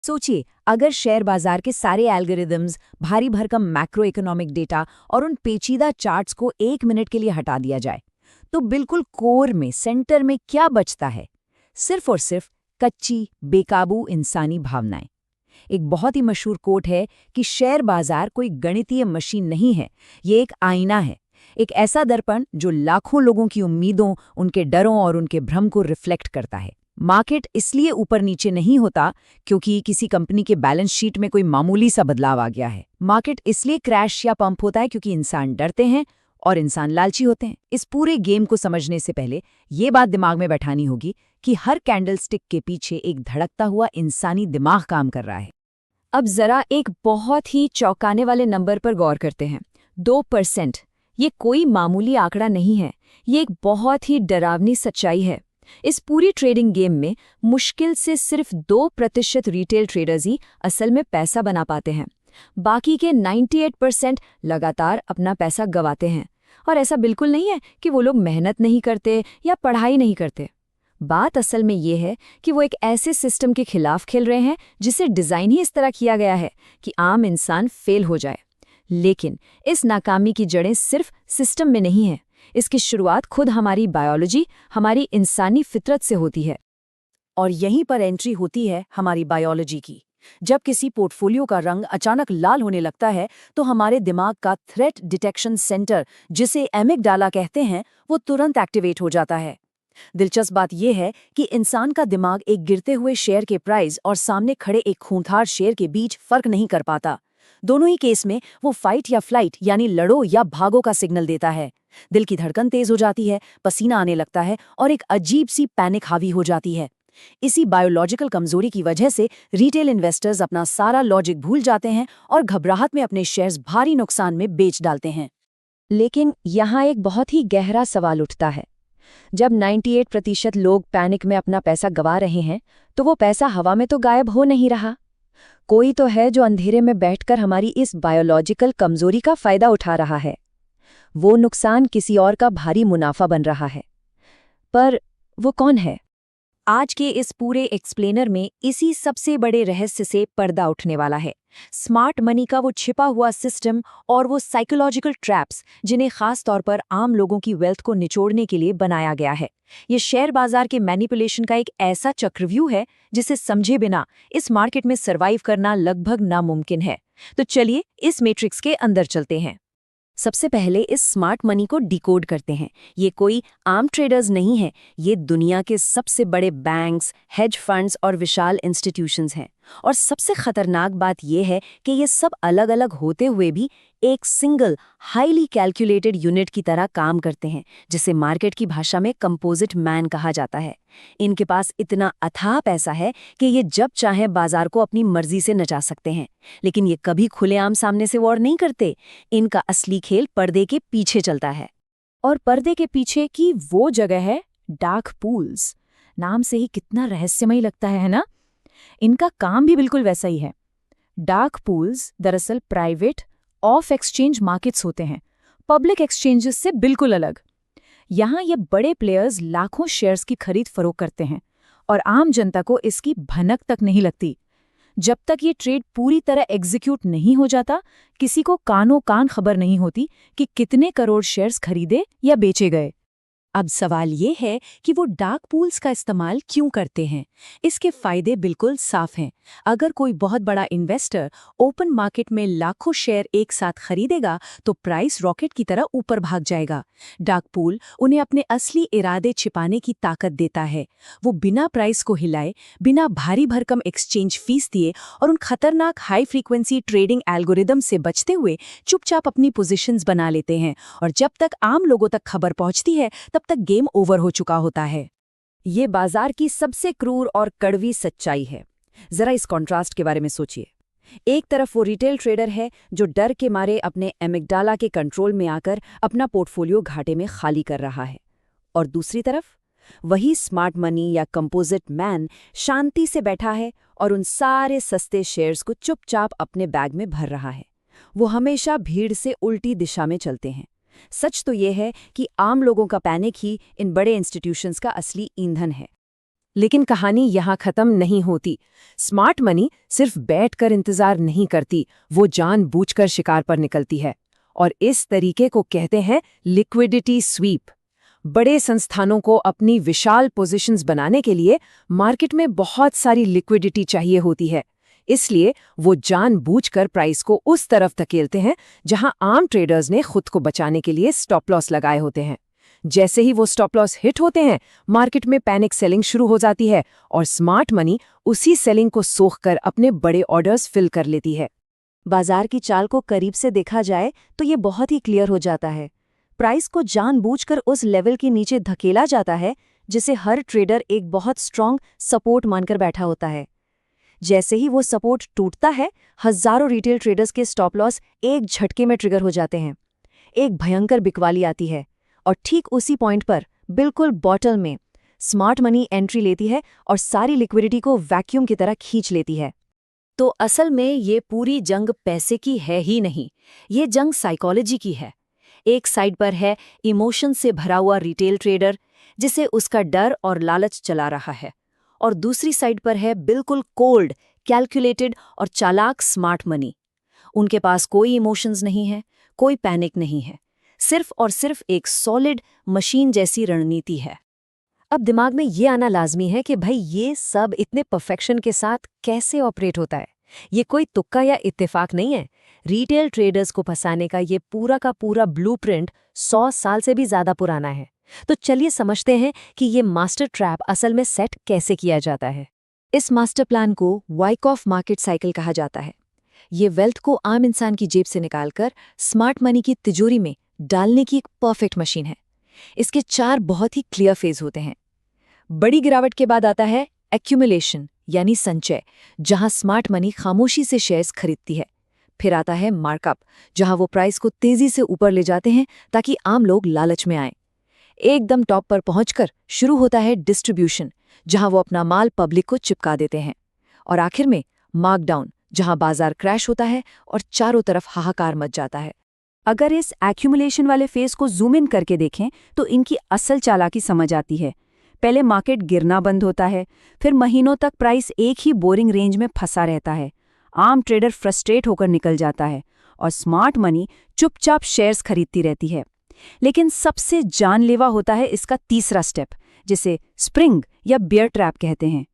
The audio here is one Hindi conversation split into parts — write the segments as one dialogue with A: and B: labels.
A: सोचिए, अगर शेयर बाजार के सारे एल्गोरिदम्स, भारी भरकम मैक्रो इकोनॉमिक डेटा और उन पेचीदा चार्ट्स को 1 मिनट के लिए हटा दिया जाए, तो बिल्कुल कोर में, सेंटर में क्या बचता है? सिर्फ और सिर्फ कच्ची, बेकाबू इंसानी भावनाएं। एक बहुत ही मशहूर कोट है कि शेयर बाजार कोई गणितीय मशीन नहीं है, ये एक आईना है। एक ऐसा दर्पण जो लाखों लोगों की उम्मीदों, उनके डरों और उनके भ्रम को रिफ्लेक्ट करता है। मार्केट इसलिए ऊपर नीचे नहीं होता क्योंकि किसी कंपनी के बैलेंस शीट में कोई मामूली सा बदलाव आ गया है। मार्केट इसलिए क्रैश या पंप होता है क्योंकि इंसान डरते हैं और इंसान लालची होते हैं। इस पूरे गेम को समझने से पहले ये बात दिमाग में बैठानी होगी कि हर कैंडलस्टिक के पीछे एक धड़कता हुआ इंसानी दिमाग काम कर रहा है। अब जरा एक बहुत ही चौंकाने वाले नंबर पर गौर करते हैं। 2%। ये कोई मामूली आंकड़ा नहीं है, ये एक बहुत ही डरावनी सच्चाई है। इस पूरी ट्रेडिंग गेम में मुश्किल से सिर्फ 2% रिटेल ट्रेडर्स ही असल में पैसा बना पाते हैं। बाकी के 98% लगातार अपना पैसा गंवाते हैं। और ऐसा बिल्कुल नहीं है कि वो लोग मेहनत नहीं करते या पढ़ाई नहीं करते। बात असल में ये है कि वो एक ऐसे सिस्टम के खिलाफ खेल रहे हैं जिसे डिज़ाइन ही इस तरह किया गया है कि आम इंसान फेल हो जाए। लेकिन इस नाकामी की जड़ें सिर्फ सिस्टम में नहीं हैं। इसकी शुरुआत खुद हमारी बायोलॉजी, हमारी इंसानी फितरत से होती है। और यहीं पर एंट्री होती है हमारी बायोलॉजी की। जब किसी पोर्टफोलियो का रंग अचानक लाल होने लगता है तो हमारे दिमाग का थ्रेट डिटेक्शन सेंटर, जिसे एमिगडाला कहते हैं, वो तुरंत एक्टिवेट हो जाता है। दिलचस्प बात यह है कि इंसान का दिमाग एक गिरते हुए शेयर के प्राइस और सामने खड़े एक खूंखार शेर के बीच फर्क नहीं कर पाता। दोनों ही केस में वो फाइट या फ्लाइट यानी लड़ो या भागो का सिग्नल देता है। दिल की धड़कन तेज हो जाती है, पसीना आने लगता है और एक अजीब सी पैनिक हावी हो जाती है। इसी बायोलॉजिकल कमजोरी की वजह से रिटेल इन्वेस्टर्स अपना सारा लॉजिक भूल जाते हैं और घबराहट में अपने शेयर्स भारी नुकसान में बेच डालते हैं। लेकिन यहाँ एक बहुत ही गहरा सवाल उठता है। जब 98% लोग पैनिक में अपना पैसा गंवा रहे हैं, तो वो पैसा हवा में तो गायब हो नहीं रहा। कोई तो है जो अंधेरे में बैठकर हमारी इस बायोलॉजिकल कमजोरी का फायदा उठा रहा है। वो नुकसान किसी और का भारी मुनाफा बन रहा है। पर वो कौन है? आज के इस पूरे एक्सप्लेनर में इसी सबसे बड़े रहस्य से पर्दा उठने वाला है। स्मार्ट मनी का वो छिपा हुआ सिस्टम और वो साइकोलॉजिकल ट्रैप्स जिन्हें खास तौर पर आम लोगों की वेल्थ को निचोड़ने के लिए बनाया गया है। ये शेयर बाजार के मैनिपुलेशन का एक ऐसा चक्रव्यूह है जिसे समझे बिना इस मार्केट में सर्वाइव करना लगभग नामुमकिन है। तो चलिए इस मैट्रिक्स के अंदर चलते हैं। सबसे पहले इस स्मार्ट मनी को डिकोड करते हैं। ये कोई आम ट्रेडर्स नहीं है, ये दुनिया के सबसे बड़े बैंक्स, हेज फंड्स और विशाल इंस्टीट्यूशंस हैं। और सबसे खतरनाक बात यह है कि ये सब अलग अलग होते हुए भी एक सिंगल हाईली कैलकुलेटेड यूनिट की तरह काम करते हैं, जिसे मार्केट की भाषा में कंपोजिट मैन कहा जाता है। इनके पास इतना अथाह पैसा है कि ये जब चाहे बाजार को अपनी मर्जी से नचा सकते हैं। लेकिन ये कभी खुलेआम सामने से वॉर नहीं करते। इनका असली खेल पर्दे के पीछे चलता है। और पर्दे के पीछे की वो जगह है डार्क पूल्स। नाम से ही कितना रहस्यमयी लगता है ना? इनका काम भी बिल्कुल वैसा ही है। डार्क पूल्स दरअसल प्राइवेट ऑफ एक्सचेंज मार्केट्स होते हैं, पब्लिक एक्सचेंजेस से बिल्कुल अलग। यहाँ ये बड़े प्लेयर्स लाखों शेयर्स की खरीद फरोख्त करते हैं और आम जनता को इसकी भनक तक नहीं लगती। जब तक ये ट्रेड पूरी तरह एग्जीक्यूट नहीं हो जाता, किसी को कानो कान खबर नहीं होती कि कितने करोड़ शेयर्स खरीदे या बेचे गए। अब सवाल ये है कि वो डार्क पूल्स का इस्तेमाल क्यों करते हैं। इसके फायदे बिल्कुल साफ हैं। अगर कोई बहुत बड़ा इन्वेस्टर ओपन मार्केट में लाखों शेयर एक साथ खरीदेगा तो प्राइस रॉकेट की तरह ऊपर भाग जाएगा। डार्क पूल उन्हें अपने असली इरादे छिपाने की ताकत देता है। वो बिना प्राइस को हिलाए, बिना भारी भरकम एक्सचेंज फीस दिए और उन खतरनाक हाई फ्रीक्वेंसी ट्रेडिंग एल्गोरिदम से बचते हुए चुपचाप अपनी पोजीशंस बना लेते हैं। और जब तक आम लोगों तक खबर पहुंचती है तब तक गेम ओवर हो चुका होता है। ये बाजार की सबसे क्रूर और कड़वी सच्चाई है। जरा इस कॉन्ट्रास्ट के बारे में सोचिए। एक तरफ वो रिटेल ट्रेडर है जो डर के मारे अपने एमिगडाला के कंट्रोल में आकर अपना पोर्टफोलियो घाटे में खाली कर रहा है, और दूसरी तरफ वही स्मार्ट मनी या कंपोजिट मैन शांति से बैठा है और उन सारे सस्ते शेयर्स को चुपचाप अपने बैग में भर रहा है। वो हमेशा भीड़ से उल्टी दिशा में चलते हैं। सच तो ये है कि आम लोगों का पैनिक ही इन बड़े इंस्टीट्यूशंस का असली ईंधन है।
B: लेकिन कहानी यहाँ खत्म नहीं होती। स्मार्ट मनी सिर्फ बैठकर इंतजार नहीं करती, वो जानबूझकर शिकार पर निकलती है। और इस तरीके को कहते हैं लिक्विडिटी स्वीप। बड़े संस्थानों को अपनी विशाल पोजीशंस बनाने के लिए मार्केट में बहुत सारी लिक्विडिटी चाहिए होती है। इसलिए वो जानबूझकर प्राइस को उस तरफ धकेलते हैं जहां आम ट्रेडर्स ने खुद को बचाने के लिए स्टॉप लॉस लगाए होते हैं। जैसे ही वो स्टॉप लॉस हिट होते हैं, मार्केट में पैनिक सेलिंग शुरू हो जाती है और स्मार्ट मनी उसी सेलिंग को सोखकर अपने बड़े ऑर्डर्स फिल कर लेती है।
A: बाजार की चाल को करीब से देखा जाए तो ये बहुत ही क्लियर हो जाता है। प्राइस को जानबूझकर उस लेवल के नीचे धकेला जाता है जिसे हर ट्रेडर एक बहुत स्ट्रांग सपोर्ट मानकर बैठा होता है। जैसे ही वो सपोर्ट टूटता है, हजारों रिटेल ट्रेडर्स के स्टॉप लॉस एक झटके में ट्रिगर हो जाते हैं। एक भयंकर बिकवाली आती है और ठीक उसी पॉइंट पर, बिल्कुल बॉटल में, स्मार्ट मनी एंट्री लेती है और सारी लिक्विडिटी को वैक्यूम की तरह खींच लेती है। तो असल में ये पूरी जंग पैसे की है ही नहीं, ये जंग साइकोलॉजी की है। एक साइड पर है इमोशन से भरा हुआ रिटेल ट्रेडर जिसे उसका डर और लालच चला रहा है, और दूसरी साइड पर है बिल्कुल कोल्ड, कैलकुलेटेड और चालाक स्मार्ट मनी। उनके पास कोई इमोशंस नहीं है, कोई पैनिक नहीं है, सिर्फ और सिर्फ एक सॉलिड मशीन जैसी रणनीति है। अब दिमाग में ये आना लाजमी है कि भाई ये सब इतने परफेक्शन के साथ कैसे ऑपरेट होता है। ये कोई तुक्का या इत्तेफाक नहीं है। रिटेल ट्रेडर्स को फंसाने का ये पूरा का पूरा ब्लूप्रिंट 100 साल से भी ज्यादा पुराना है। तो चलिए समझते हैं कि ये मास्टर ट्रैप असल में सेट कैसे किया जाता है। इस मास्टर प्लान को वाइकॉफ मार्केट साइकिल कहा जाता है। ये वेल्थ को आम इंसान की जेब से निकालकर स्मार्ट मनी की तिजोरी में डालने की एक परफेक्ट मशीन है। इसके 4 बहुत ही क्लियर फेज होते हैं। बड़ी गिरावट के बाद आता है एक्यूमुलेशन यानी संचय, जहां स्मार्ट मनी खामोशी से शेयर्स खरीदती है। फिर आता है मार्कअप, जहां वो प्राइस को तेजी से ऊपर ले जाते हैं ताकि आम लोग लालच में आएं। एकदम टॉप पर पहुंचकर शुरू होता है डिस्ट्रीब्यूशन, जहां वो अपना माल पब्लिक को चिपका देते हैं। और आखिर में मार्कडाउन, जहां बाजार क्रैश होता है और चारों तरफ हाहाकार मच जाता है। अगर इस एक्यूमुलेशन वाले फेज को जूम इन करके देखें तो इनकी असल चालाकी समझ आती है। पहले मार्केट गिरना बंद होता है, फिर महीनों तक प्राइस एक ही बोरिंग रेंज में फंसा रहता है। आम ट्रेडर फ्रस्ट्रेट होकर निकल जाता है और स्मार्ट मनी चुपचाप शेयर्स खरीदती रहती है। लेकिन सबसे जानलेवा होता है इसका तीसरा स्टेप, जिसे स्प्रिंग या बियर ट्रैप कहते हैं।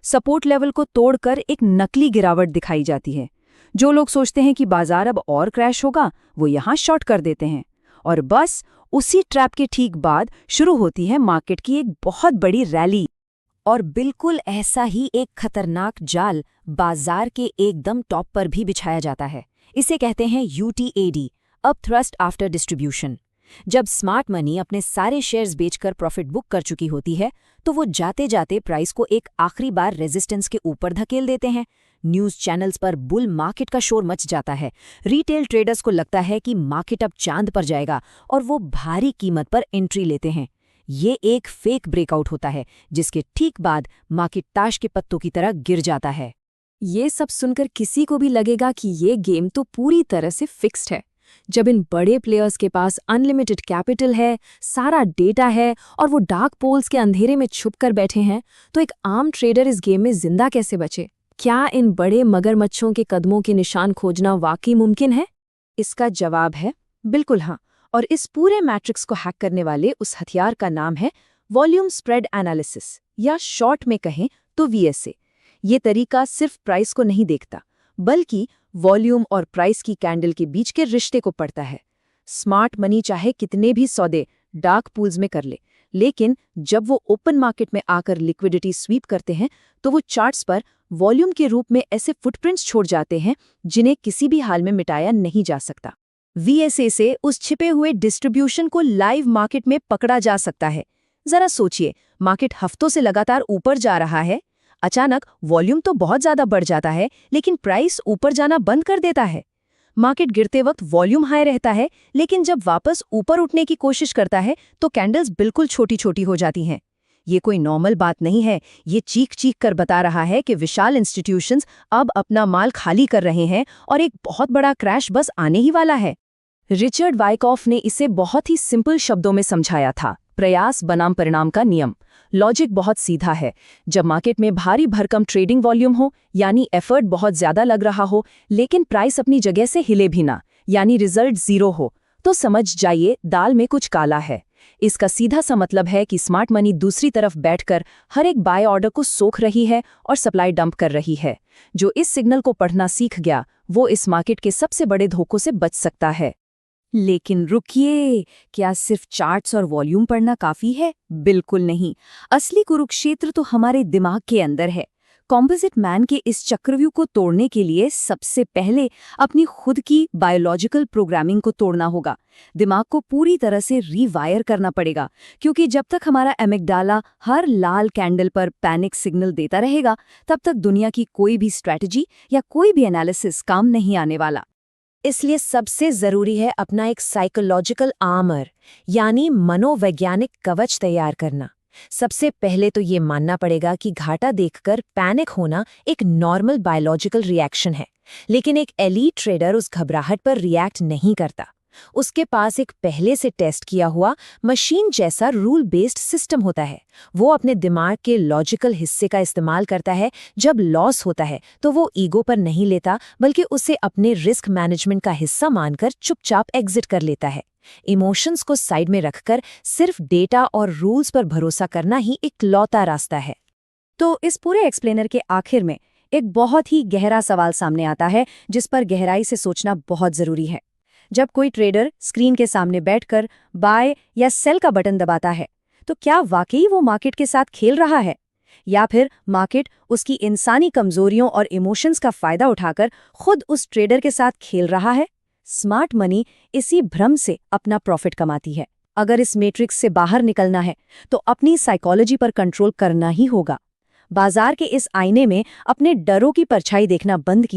A: सपोर्ट लेवल को तोड़कर एक नकली गिरावट दिखाई जाती है। जो लोग सोचते हैं कि बाजार अब और क्रैश होगा, वो यहां शॉर्ट कर देते हैं। और बस उसी ट्रैप के ठीक बाद शुरू होती है मार्केट की एक बहुत बड़ी रैली। और बिल्कुल ऐसा ही एक खतरनाक जाल बाजार के एकदम टॉप पर भी बिछाया जाता है। इसे कहते हैं UTAD, up thrust after distribution. जब स्मार्ट मनी अपने सारे शेयर्स बेचकर प्रॉफिट बुक कर चुकी होती है, तो वो जाते जाते प्राइस को एक आखिरी बार रेजिस्टेंस के ऊपर धकेल देते हैं। न्यूज़ चैनल्स पर बुल मार्केट का शोर मच जाता है। रिटेल ट्रेडर्स को लगता है कि मार्केट अब चांद पर जाएगा और वो भारी कीमत पर एंट्री लेते हैं। ये एक फेक ब्रेकआउट होता है, जिसके ठीक बाद मार्केट ताश के पत्तों की तरह गिर जाता है। ये सब सुनकर किसी को भी लगेगा कि ये गेम तो पूरी तरह से फिक्स्ड है। जब इन बड़े प्लेयर्स के पास अनलिमिटेड कैपिटल है, सारा डेटा है और वो डार्क पोल्स के अंधेरे में छुप कर बैठे हैं, तो एक आम ट्रेडर इस गेम में जिंदा कैसे बचे? क्या इन बड़े मगरमच्छों के कदमों के निशान खोजना वाकई मुमकिन है? इसका जवाब है बिल्कुल हाँ। और इस पूरे मैट्रिक्स को हैक करने वाले उस हथियार का नाम है वॉल्यूम स्प्रेड एनालिसिस, या शॉर्ट में कहें तो VSA। ये तरीका सिर्फ प्राइस को नहीं देखता, बल्कि वॉल्यूम और प्राइस की कैंडल के बीच के रिश्ते को पढ़ता है। स्मार्ट मनी चाहे कितने भी सौदे डार्क पूल्स में कर ले, लेकिन जब वो ओपन मार्केट में आकर लिक्विडिटी स्वीप करते हैं, तो वो चार्ट्स पर वॉल्यूम के रूप में ऐसे फुटप्रिंट्स छोड़ जाते हैं जिन्हें किसी भी हाल में मिटाया नहीं जा सकता। VSA से उस छिपे हुए डिस्ट्रीब्यूशन को लाइव मार्केट में पकड़ा जा सकता है। जरा सोचिए, मार्केट हफ्तों से लगातार ऊपर जा रहा है, अचानक वॉल्यूम तो बहुत ज्यादा बढ़ जाता है, लेकिन प्राइस ऊपर जाना बंद कर देता है। मार्केट गिरते वक्त वॉल्यूम हाई रहता है, लेकिन जब वापस ऊपर उठने की कोशिश करता है तो कैंडल्स बिल्कुल छोटी छोटी हो जाती हैं। ये कोई नॉर्मल बात नहीं है, ये चीख चीख कर बता रहा है कि विशाल इंस्टीट्यूशंस अब अपना माल खाली कर रहे हैं और एक बहुत बड़ा क्रैश बस आने ही वाला है। रिचर्ड वाइकॉफ ने इसे बहुत ही सिंपल शब्दों में समझाया था,
B: प्रयास बनाम परिणाम का नियम। लॉजिक बहुत सीधा है। जब मार्केट में भारी भरकम ट्रेडिंग वॉल्यूम हो, यानी एफर्ट बहुत ज्यादा लग रहा हो, लेकिन प्राइस अपनी जगह से हिले भी ना, यानी रिजल्ट जीरो हो, तो समझ जाइए दाल में कुछ काला है। इसका सीधा सा मतलब है कि स्मार्ट मनी दूसरी तरफ बैठकर हर एक बाय ऑर्डर को सोख रही है और सप्लाई डंप कर रही है। जो इस सिग्नल को पढ़ना सीख गया, वो इस मार्केट के सबसे बड़े धोखों से बच सकता है।
A: लेकिन रुकिए, क्या सिर्फ चार्ट्स और वॉल्यूम पढ़ना काफी है? बिल्कुल नहीं। असली कुरुक्षेत्र तो हमारे दिमाग के अंदर है। कॉम्पोजिट मैन के इस चक्रव्यूह को तोड़ने के लिए सबसे पहले अपनी खुद की बायोलॉजिकल प्रोग्रामिंग को तोड़ना होगा। दिमाग को पूरी तरह से रीवायर करना पड़ेगा, क्योंकि जब तक हमारा एमिगडाला हर लाल कैंडल पर पैनिक सिग्नल देता रहेगा, तब तक दुनिया की कोई भी स्ट्रैटेजी या कोई भी एनालिसिस काम नहीं आने वाला।
B: इसलिए सबसे जरूरी है अपना एक साइकोलॉजिकल आर्मर, यानी मनोवैज्ञानिक कवच तैयार करना। सबसे पहले तो ये मानना पड़ेगा कि घाटा देखकर पैनिक होना एक नॉर्मल बायोलॉजिकल रिएक्शन है, लेकिन एक एलीट ट्रेडर उस घबराहट पर रिएक्ट नहीं करता। उसके पास एक पहले से टेस्ट किया हुआ मशीन जैसा रूल बेस्ड सिस्टम होता है। वो अपने दिमाग के लॉजिकल हिस्से का इस्तेमाल करता है। जब लॉस होता है तो वो ईगो पर नहीं लेता, बल्कि उसे अपने रिस्क मैनेजमेंट का हिस्सा मानकर चुपचाप एग्जिट कर लेता है। इमोशंस को साइड में रखकर सिर्फ डेटा और रूल्स पर भरोसा करना ही इकलौता रास्ता है।
A: तो इस पूरे एक्सप्लेनर के आखिर में एक बहुत ही गहरा सवाल सामने आता है, जिस पर गहराई से सोचना बहुत जरूरी है। जब कोई ट्रेडर स्क्रीन के सामने बैठकर बाय या सेल का बटन दबाता है, तो क्या वाकई वो मार्केट के साथ खेल रहा है, या फिर मार्केट उसकी इंसानी कमजोरियों और इमोशंस का फायदा उठाकर खुद उस ट्रेडर के साथ खेल रहा है? स्मार्ट मनी इसी भ्रम से अपना प्रॉफिट कमाती है। अगर इस मैट्रिक्स से बाहर निकलना है तो अपनी साइकोलॉजी पर कंट्रोल करना ही होगा। बाजार के इस आईने में अपने डरों की परछाई देखना बंद कीजिए।